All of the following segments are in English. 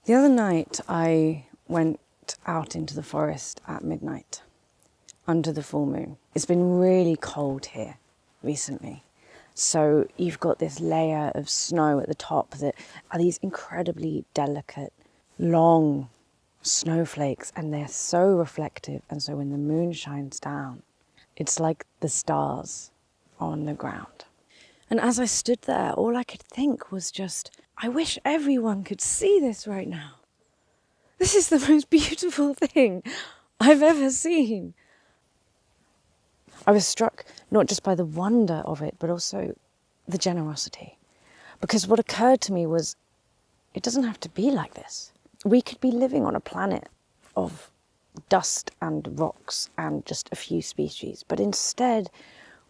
The other night I went out into the forest at midnight under the full moon. It's been really cold here recently. So you've got this layer of snow at the top that are these incredibly delicate, long snowflakes, and they're so reflective. And so when the moon shines down, it's like the stars on the ground. And as I stood there, all I could think was just, I wish everyone could see this right now. This is the most beautiful thing I've ever seen. I was struck not just by the wonder of it, but also the generosity. Because what occurred to me was, it doesn't have to be like this. We could be living on a planet of dust and rocks and just a few species, but instead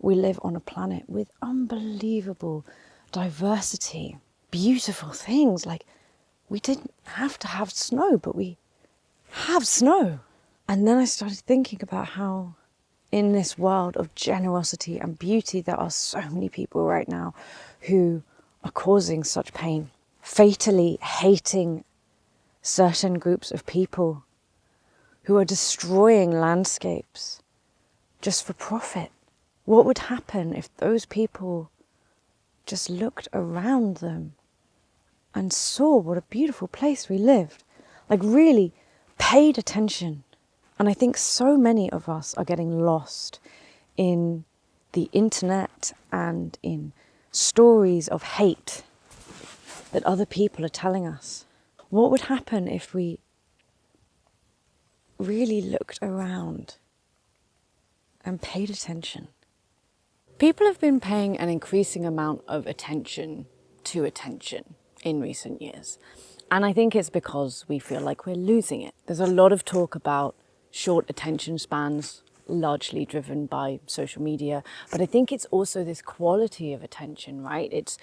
we live on a planet with unbelievable diversity, beautiful things. Like, we didn't have to have snow, but we have snow. And then I started thinking about how in this world of generosity and beauty, there are so many people right now who are causing such pain, fatally hating certain groups of people, who are destroying landscapes just for profit. What would happen if those people just looked around them and saw what a beautiful place we lived? Like, really paid attention. And I think so many of us are getting lost in the internet and in stories of hate that other people are telling us. What would happen if we really looked around and paid attention? People have been paying an increasing amount of attention to attention in recent years. And I think it's because we feel like we're losing it. There's a lot of talk about short attention spans, largely driven by social media. But I think it's also this quality of attention, right? It's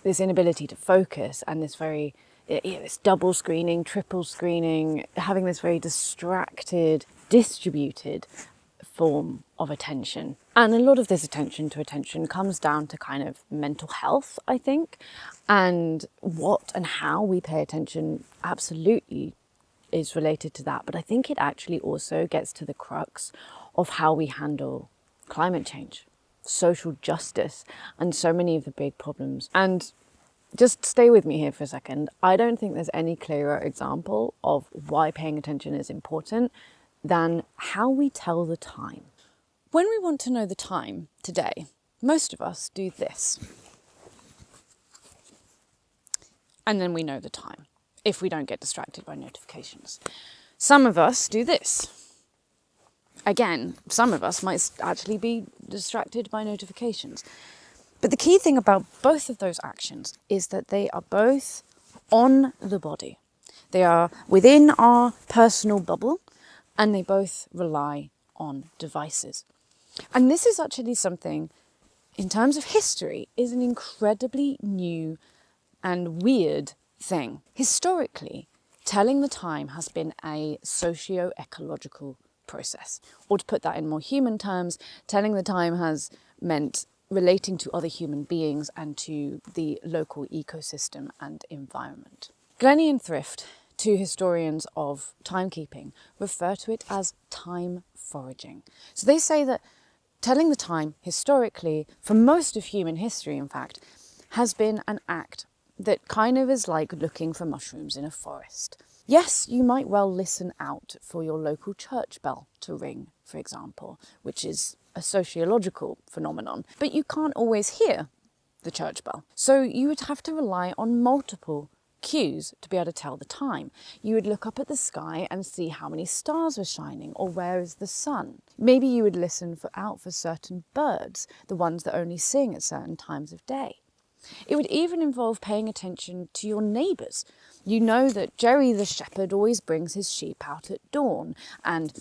this inability to focus and this very, this double screening, triple screening, having this very distracted, distributed form of attention. And a lot of this attention to attention comes down to kind of mental health, I think, and what and how we pay attention absolutely is related to that. But I think it actually also gets to the crux of how we handle climate change, social justice, and so many of the big problems. And just stay with me here for a second. I don't think there's any clearer example of why paying attention is important than how we tell the time. When we want to know the time today, most of us do this. And then we know the time, if we don't get distracted by notifications. Some of us do this. Again, some of us might actually be distracted by notifications. But the key thing about both of those actions is that they are both on the body. They are within our personal bubble, and they both rely on devices. And this is actually something, in terms of history, is an incredibly new and weird thing. Historically, telling the time has been a socio-ecological process. Or to put that in more human terms, telling the time has meant relating to other human beings and to the local ecosystem and environment. Glennie and Thrift, two historians of timekeeping, refer to it as time foraging. So they say that telling the time historically, for most of human history in fact, has been an act that kind of is like looking for mushrooms in a forest. Yes, you might well listen out for your local church bell to ring, for example, which is a sociological phenomenon, but you can't always hear the church bell. So you would have to rely on multiple cues to be able to tell the time. You would look up at the sky and see how many stars were shining, or where is the sun. Maybe you would listen out for certain birds, the ones that only sing at certain times of day. It would even involve paying attention to your neighbours. You know that Jerry the shepherd always brings his sheep out at dawn, and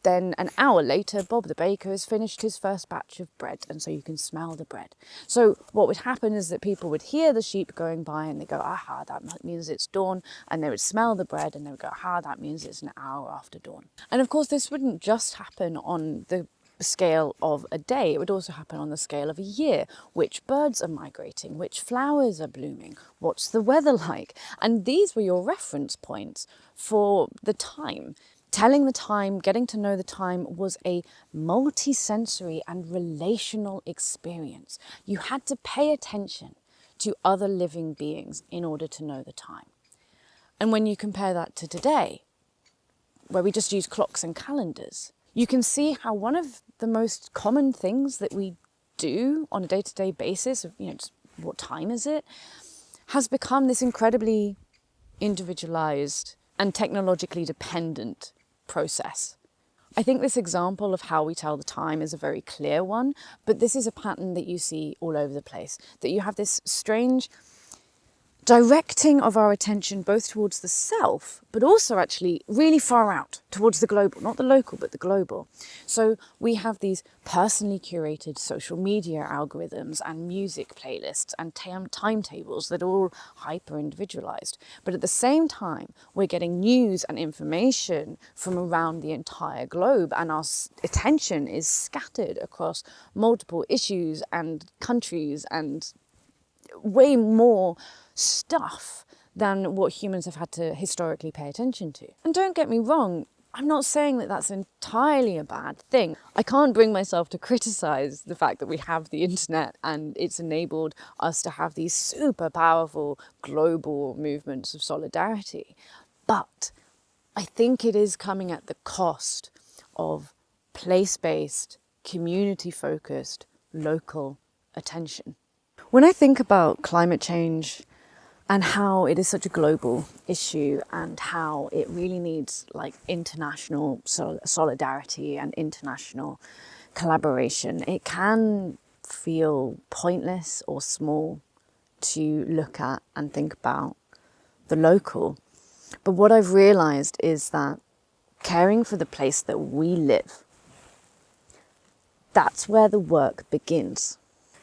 then an hour later, Bob the baker has finished his first batch of bread, and so you can smell the bread. So what would happen is that people would hear the sheep going by and they go, aha, that means it's dawn, and they would smell the bread and they would go, aha, that means it's an hour after dawn. And of course, this wouldn't just happen on the scale of a day. It would also happen on the scale of a year. Which birds are migrating? Which flowers are blooming? What's the weather like? And these were your reference points for the time. Telling the time, getting to know the time was a multi-sensory and relational experience. You had to pay attention to other living beings in order to know the time. And when you compare that to today, where we just use clocks and calendars, you can see how one of the most common things that we do on a day-to-day basis of, just what time is it, has become this incredibly individualized and technologically dependent process. I think this example of how we tell the time is a very clear one, but this is a pattern that you see all over the place, that you have this strange directing of our attention both towards the self, but also actually really far out towards the global, not the local, but the global. So we have these personally curated social media algorithms and music playlists and timetables that are all hyper individualized. But at the same time, we're getting news and information from around the entire globe, and our attention is scattered across multiple issues and countries and way more stuff than what humans have had to historically pay attention to. And don't get me wrong, I'm not saying that that's entirely a bad thing. I can't bring myself to criticize the fact that we have the internet and it's enabled us to have these super powerful global movements of solidarity. But I think it is coming at the cost of place-based, community-focused, local attention. When I think about climate change and how it is such a global issue and how it really needs international solidarity and international collaboration, it can feel pointless or small to look at and think about the local. But what I've realized is that caring for the place that we live, that's where the work begins.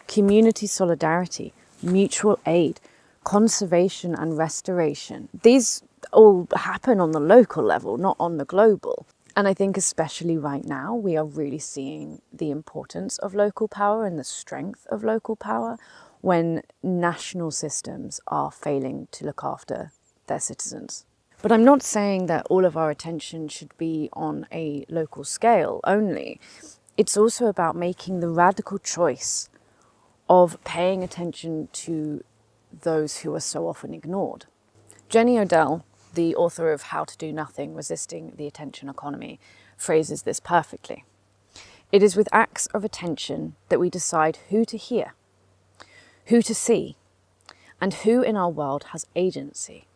Community solidarity, mutual aid, conservation and restoration. These all happen on the local level, not on the global. And I think especially right now, we are really seeing the importance of local power and the strength of local power when national systems are failing to look after their citizens. But I'm not saying that all of our attention should be on a local scale only. It's also about making the radical choice of paying attention to those who are so often ignored. Jenny Odell, the author of How to Do Nothing, Resisting the Attention Economy, phrases this perfectly. It is with acts of attention that we decide who to hear, who to see, and who in our world has agency.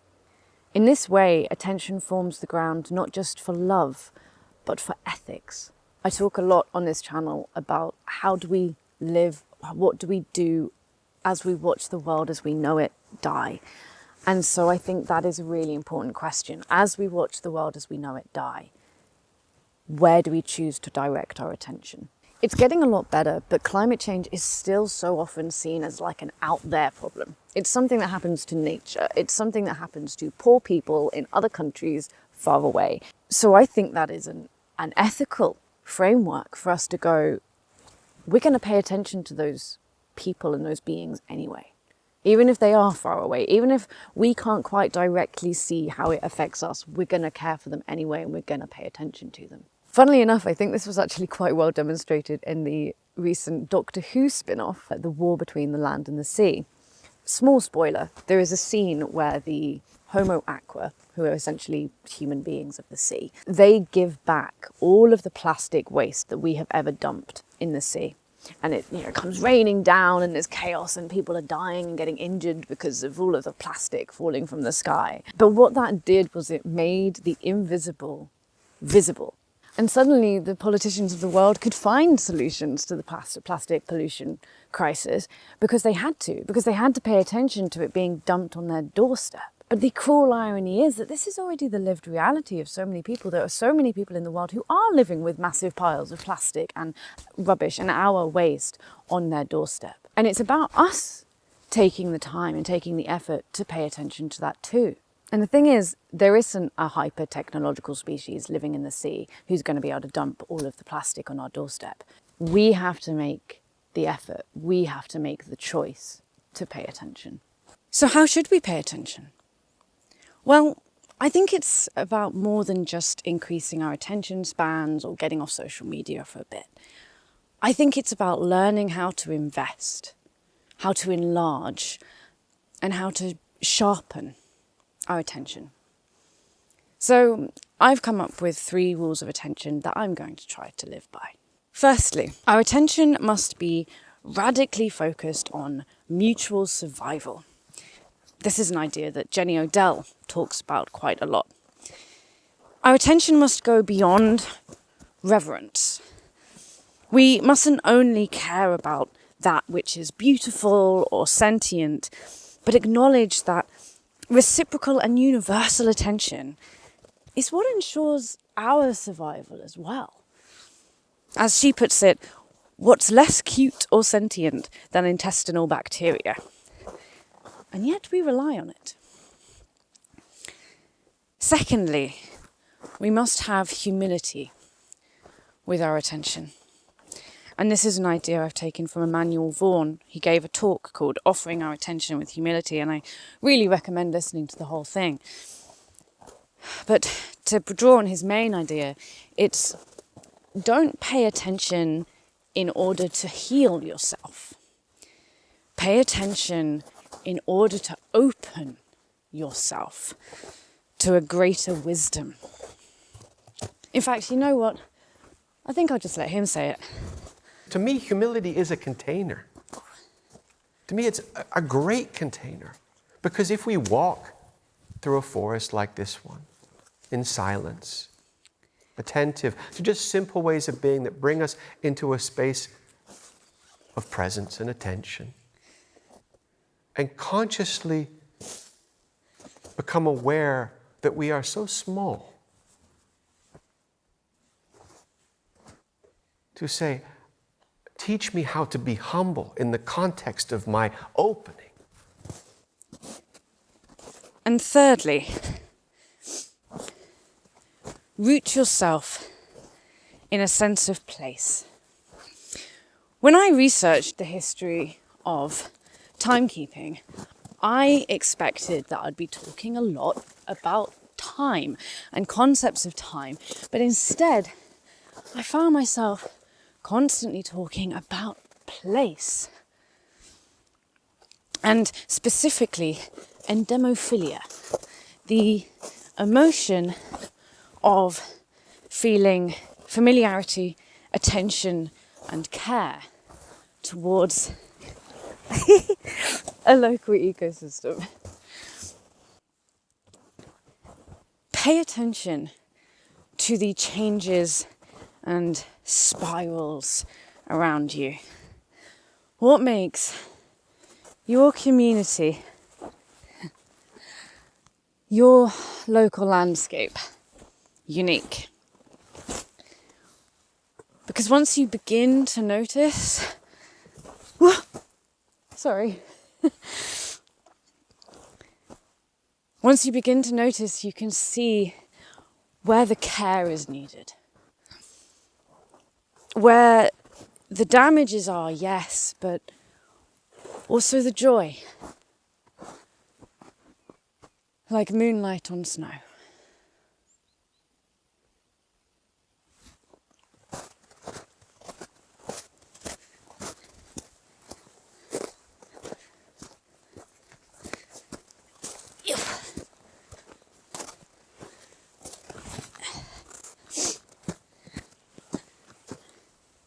In this way, attention forms the ground not just for love, but for ethics. I talk a lot on this channel about how do we live, what do we do as we watch the world as we know it die. And so I think that is a really important question. As we watch the world as we know it die, where do we choose to direct our attention? It's getting a lot better, but climate change is still so often seen as like an out there problem. It's something that happens to nature. It's something that happens to poor people in other countries far away. So I think that is an ethical framework for us to go, we're going to pay attention to those people and those beings anyway. Even if they are far away, even if we can't quite directly see how it affects us, we're going to care for them anyway and we're going to pay attention to them. Funnily enough, I think this was actually quite well demonstrated in the recent Doctor Who spin-off, The War Between the Land and the Sea. Small spoiler, there is a scene where the Homo aqua, who are essentially human beings of the sea, they give back all of the plastic waste that we have ever dumped in the sea. And it comes raining down and there's chaos and people are dying and getting injured because of all of the plastic falling from the sky. But what that did was it made the invisible visible. And suddenly the politicians of the world could find solutions to the plastic pollution crisis because they had to pay attention to it being dumped on their doorstep. But the cruel irony is that this is already the lived reality of so many people. There are so many people in the world who are living with massive piles of plastic and rubbish and our waste on their doorstep. And it's about us taking the time and taking the effort to pay attention to that too. And the thing is, there isn't a hyper-technological species living in the sea who's going to be able to dump all of the plastic on our doorstep. we have to make the effort, we have to make the choice to pay attention. So how should we pay attention? Well, I think it's about more than just increasing our attention spans or getting off social media for a bit. I think it's about learning how to invest, how to enlarge, and how to sharpen our attention. So I've come up with 3 rules of attention that I'm going to try to live by. Firstly, our attention must be radically focused on mutual survival. This is an idea that Jenny Odell talks about quite a lot. Our attention must go beyond reverence. We mustn't only care about that which is beautiful or sentient, but acknowledge that reciprocal and universal attention is what ensures our survival as well. As she puts it, what's less cute or sentient than intestinal bacteria? And yet we rely on it. Secondly, we must have humility with our attention. And this is an idea I've taken from Emmanuel Vaughn. He gave a talk called Offering Our Attention with Humility, and I really recommend listening to the whole thing. But to draw on his main idea, it's don't pay attention in order to heal yourself. Pay attention in order to open yourself to a greater wisdom. In fact, you know what? I think I'll just let him say it. To me, humility is a container. To me, it's a great container. Because if we walk through a forest like this one, in silence, attentive to just simple ways of being that bring us into a space of presence and attention, and consciously become aware that we are so small, to say, teach me how to be humble in the context of my opening. And thirdly, root yourself in a sense of place. When I researched the history of timekeeping, I expected that I'd be talking a lot about time and concepts of time, but instead I found myself constantly talking about place, and specifically endemophilia, the emotion of feeling familiarity, attention and care towards a local ecosystem. Pay attention to the changes and spirals around you. What makes your community, your local landscape unique? Because once you begin to notice, once you begin to notice, you can see where the care is needed. Where the damages are, yes, but also the joy. Like moonlight on snow.